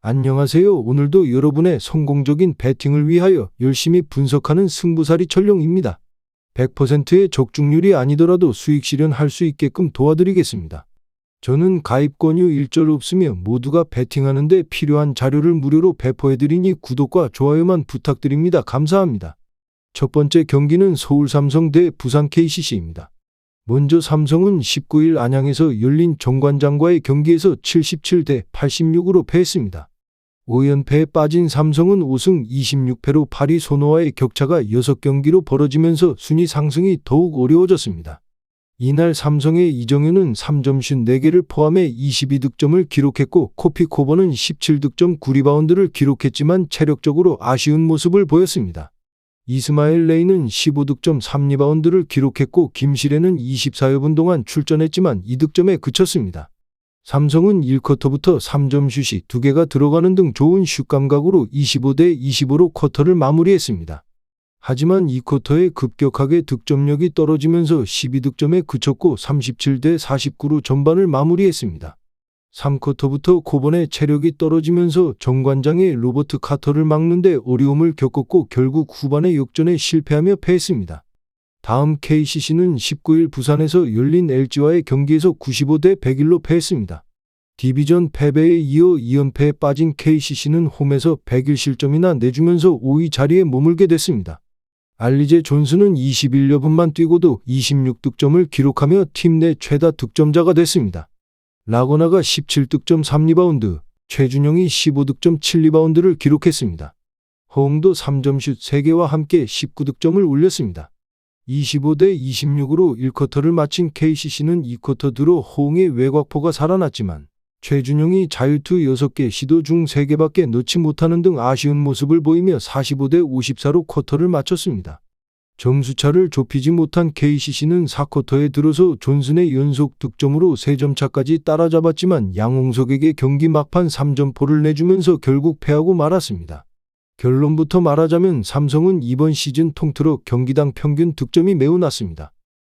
안녕하세요. 오늘도 여러분의 성공적인 배팅을 위하여 열심히 분석하는 승부사리 철룡입니다. 100%의 적중률이 아니더라도 수익 실현할 수 있게끔 도와드리겠습니다. 저는 가입 권유 일절 없으며 모두가 배팅하는 데 필요한 자료를 무료로 배포해드리니 구독과 좋아요만 부탁드립니다. 감사합니다. 첫 번째 경기는 서울 삼성 대 부산 KCC입니다. 먼저 삼성은 19일 안양에서 열린 정관장과의 경기에서 77대 86으로 패했습니다. 5연패에 빠진 삼성은 5승 26패로 8위 손호와의 격차가 6경기로 벌어지면서 순위 상승이 더욱 어려워졌습니다. 이날 삼성의 이정현은 3점슛 4개를 포함해 22득점을 기록했고 코피코버는 17득점 9리바운드를 기록했지만 체력적으로 아쉬운 모습을 보였습니다. 이스마엘 레이는 15득점 3리바운드를 기록했고 김시래는 24여분 동안 출전했지만 2득점에 그쳤습니다. 삼성은 1쿼터부터 3점슛이 2개가 들어가는 등 좋은 슛 감각으로 25대 25로 쿼터를 마무리했습니다. 하지만 2쿼터에 급격하게 득점력이 떨어지면서 12득점에 그쳤고 37대 49로 전반을 마무리했습니다. 3쿼터부터 코번의 체력이 떨어지면서 정관장의 로버트 카터를 막는 데 어려움을 겪었고 결국 후반에 역전에 실패하며 패했습니다. 다음 KCC는 19일 부산에서 열린 LG와의 경기에서 95대 101로 패했습니다. 디비전 패배에 이어 2연패에 빠진 KCC는 홈에서 101실점이나 내주면서 5위 자리에 머물게 됐습니다. 알리제 존스는 21여분만 뛰고도 26득점을 기록하며 팀 내 최다 득점자가 됐습니다. 라거나가 17득점 3리바운드, 최준영이 15득점 7리바운드를 기록했습니다. 허웅도 3점슛 3개와 함께 19득점을 올렸습니다. 25대 26으로 1쿼터를 마친 KCC는 2쿼터 들어 허웅의 외곽포가 살아났지만 최준영이 자유투 6개 시도 중 3개밖에 넣지 못하는 등 아쉬운 모습을 보이며 45대 54로 쿼터를 마쳤습니다. 점수차를 좁히지 못한 KCC는 4쿼터에 들어서 존슨의 연속 득점으로 3점 차까지 따라잡았지만 양홍석에게 경기 막판 3점포를 내주면서 결국 패하고 말았습니다. 결론부터 말하자면 삼성은 이번 시즌 통틀어 경기당 평균 득점이 매우 낮습니다.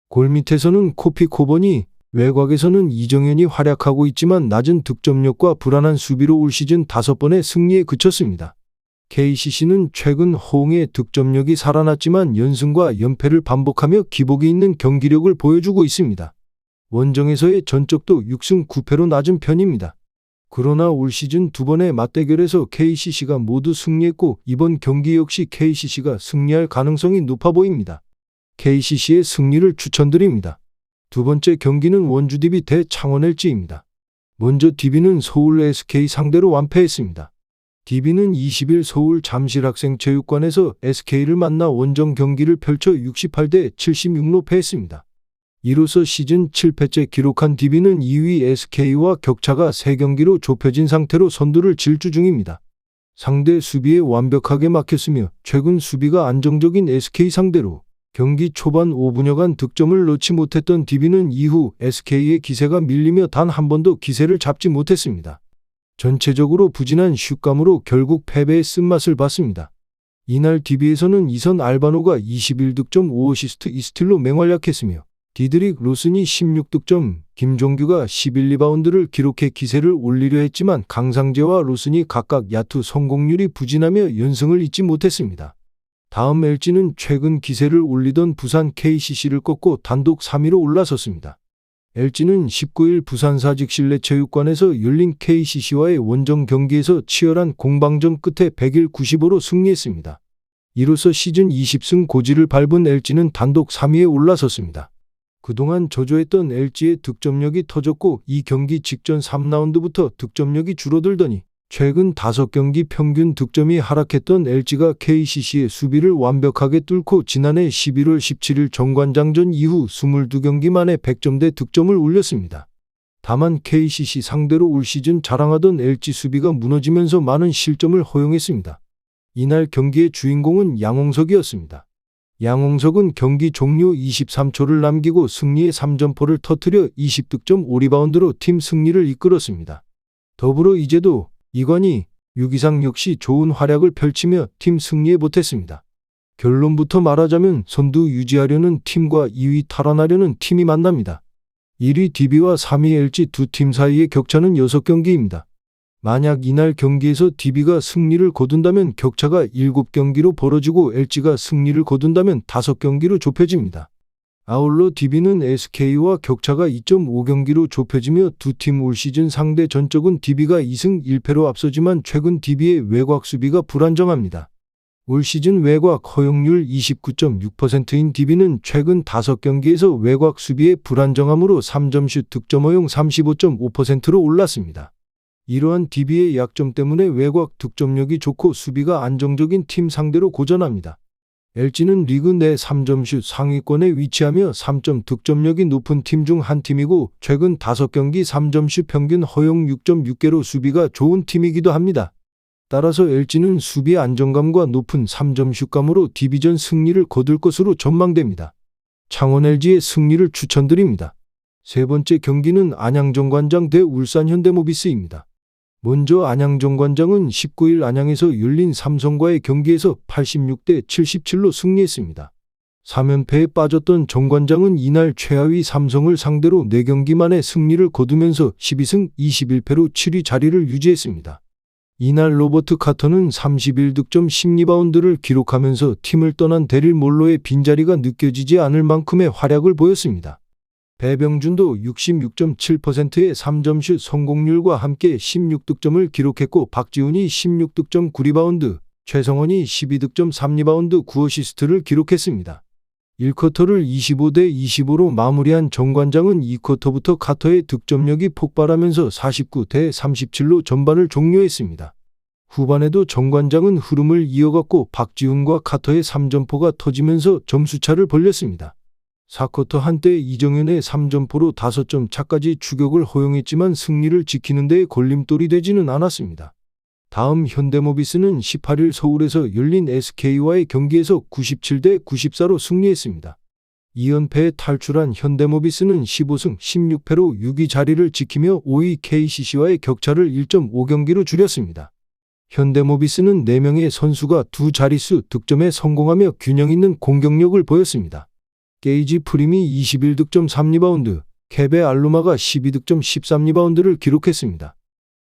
골밑에서는 코피코번이, 외곽에서는 이정현이 활약하고 있지만 낮은 득점력과 불안한 수비로 올 시즌 5번의 승리에 그쳤습니다. KCC는 최근 허웅의 득점력이 살아났지만 연승과 연패를 반복하며 기복이 있는 경기력을 보여주고 있습니다. 원정에서의 전적도 6승 9패로 낮은 편입니다. 그러나 올 시즌 2번의 맞대결에서 KCC가 모두 승리했고 이번 경기 역시 KCC가 승리할 가능성이 높아 보입니다. KCC의 승리를 추천드립니다. 두 번째 경기는 원주 DB 대 창원 LG입니다. 먼저 DB는 서울 SK 상대로 완패했습니다. DB는 20일 서울 잠실학생체육관에서 SK를 만나 원정 경기를 펼쳐 68대 76로 패했습니다. 이로써 시즌 7패째 기록한 DB는 2위 SK와 격차가 3경기로 좁혀진 상태로 선두를 질주 중입니다. 상대 수비에 완벽하게 막혔으며 최근 수비가 안정적인 SK 상대로 경기 초반 5분여간 득점을 넣지 못했던 DB는 이후 SK의 기세가 밀리며 단 한 번도 기세를 잡지 못했습니다. 전체적으로 부진한 슛감으로 결국 패배의 쓴맛을 봤습니다. 이날 DB에서는 이선 알바노가 21득점 5어시스트 2스틸로 맹활약했으며 디드릭 로슨이 16득점, 김종규가 11리바운드를 기록해 기세를 올리려 했지만 강상재와 로슨이 각각 야투 성공률이 부진하며 연승을 잇지 못했습니다. 다음 LG는 최근 기세를 올리던 부산 KCC를 꺾고 단독 3위로 올라섰습니다. LG는 19일 부산 사직실내체육관에서 열린 KCC와의 원정 경기에서 치열한 공방전 끝에 101-95로 승리했습니다. 이로써 시즌 20승 고지를 밟은 LG는 단독 3위에 올라섰습니다. 그동안 저조했던 LG의 득점력이 터졌고 이 경기 직전 3라운드부터 득점력이 줄어들더니 최근 5경기 평균 득점이 하락했던 LG가 KCC의 수비를 완벽하게 뚫고 지난해 11월 17일 정관장전 이후 22경기 만에 100점대 득점을 올렸습니다. 다만 KCC 상대로 올 시즌 자랑하던 LG 수비가 무너지면서 많은 실점을 허용했습니다. 이날 경기의 주인공은 양홍석이었습니다. 양홍석은 경기 종료 23초를 남기고 승리의 3점포를 터뜨려 20득점 5리바운드로 팀 승리를 이끌었습니다. 더불어 이제도 이관희, 유기상 역시 좋은 활약을 펼치며 팀 승리에 보탰습니다. 결론부터 말하자면 선두 유지하려는 팀과 2위 탈환하려는 팀이 만납니다. 1위 DB와 3위 LG 두 팀 사이의 격차는 6경기입니다. 만약 이날 경기에서 DB가 승리를 거둔다면 격차가 7경기로 벌어지고 LG가 승리를 거둔다면 5경기로 좁혀집니다. 아울러 DB는 SK와 격차가 2.5경기로 좁혀지며 두 팀 올 시즌 상대 전적은 DB가 2승 1패로 앞서지만 최근 DB의 외곽 수비가 불안정합니다. 올 시즌 외곽 허용률 29.6%인 DB는 최근 5경기에서 외곽 수비의 불안정함으로 3점슛 득점 허용 35.5%로 올랐습니다. 이러한 DB의 약점 때문에 외곽 득점력이 좋고 수비가 안정적인 팀 상대로 고전합니다. LG는 리그 내 3점슛 상위권에 위치하며 3점 득점력이 높은 팀 중 한 팀이고 최근 5경기 3점슛 평균 허용 6.6개로 수비가 좋은 팀이기도 합니다. 따라서 LG는 수비 안정감과 높은 3점 슛감으로 디비전 승리를 거둘 것으로 전망됩니다. 창원 LG의 승리를 추천드립니다. 세 번째 경기는 안양정관장 대 울산 현대모비스입니다. 먼저 안양정관장은 19일 안양에서 열린 삼성과의 경기에서 86대 77로 승리했습니다. 3연패에 빠졌던 정관장은 이날 최하위 삼성을 상대로 4경기 만에 승리를 거두면서 12승 21패로 7위 자리를 유지했습니다. 이날 로버트 카터는 31득점 10리바운드를 기록하면서 팀을 떠난 데릴 몰로의 빈자리가 느껴지지 않을 만큼의 활약을 보였습니다. 배병준도 66.7%의 3점슛 성공률과 함께 16득점을 기록했고 박지훈이 16득점 9리바운드, 최성원이 12득점 3리바운드 9어시스트를 기록했습니다. 1쿼터를 25대 25로 마무리한 정관장은 2쿼터부터 카터의 득점력이 폭발하면서 49대 37로 전반을 종료했습니다. 후반에도 정관장은 흐름을 이어갔고 박지훈과 카터의 3점포가 터지면서 점수차를 벌렸습니다. 4쿼터 한때 이정현의 3점포로 5점 차까지 추격을 허용했지만 승리를 지키는 데에 걸림돌이 되지는 않았습니다. 다음 현대모비스는 18일 서울에서 열린 SK와의 경기에서 97대 94로 승리했습니다. 2연패에 탈출한 현대모비스는 15승 16패로 6위 자리를 지키며 5위 KCC와의 격차를 1.5경기로 줄였습니다. 현대모비스는 4명의 선수가 두 자릿수 득점에 성공하며 균형 있는 공격력을 보였습니다. 게이지 프림이 21득점 3리바운드, 케베 알루마가 12득점 13리바운드를 기록했습니다.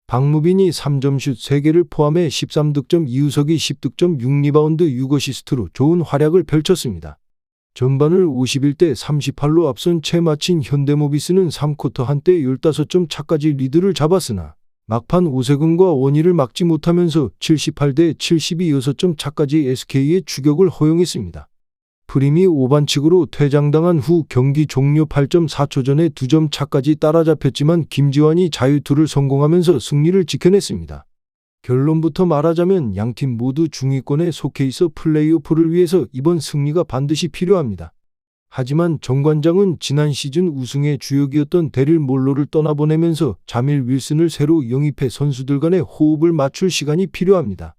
박무빈이 3점슛 3개를 포함해 13득점, 이우석이 10득점 6리바운드 6어시스트로 좋은 활약을 펼쳤습니다. 전반을 51대 38로 앞선 채 마친 현대모비스는 3쿼터 한때 15점 차까지 리드를 잡았으나 막판 오세근과 원희를 막지 못하면서 78대 72 6점 차까지 SK의 추격을 허용했습니다. 프림이 5반칙으로 퇴장당한 후 경기 종료 8.4초 전에 2점 차까지 따라잡혔지만 김지환이 자유투를 성공하면서 승리를 지켜냈습니다. 결론부터 말하자면 양팀 모두 중위권에 속해 있어 플레이오프를 위해서 이번 승리가 반드시 필요합니다. 하지만 정관장은 지난 시즌 우승의 주역이었던 데릴 몰로를 떠나보내면서 자밀 윌슨을 새로 영입해 선수들 간의 호흡을 맞출 시간이 필요합니다.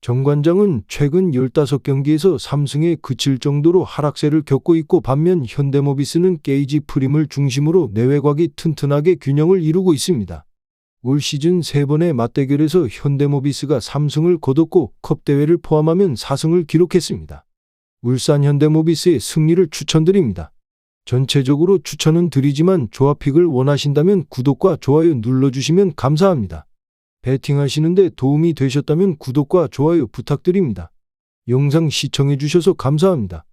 정관장은 최근 15경기에서 3승에 그칠 정도로 하락세를 겪고 있고 반면 현대모비스는 게이지 프림을 중심으로 내외곽이 튼튼하게 균형을 이루고 있습니다. 올 시즌 3번의 맞대결에서 현대모비스가 3승을 거뒀고 컵대회를 포함하면 4승을 기록했습니다. 울산 현대모비스의 승리를 추천드립니다. 전체적으로 추천은 드리지만 조합픽을 원하신다면 구독과 좋아요 눌러주시면 감사합니다. 배팅하시는데 도움이 되셨다면 구독과 좋아요 부탁드립니다. 영상 시청해주셔서 감사합니다.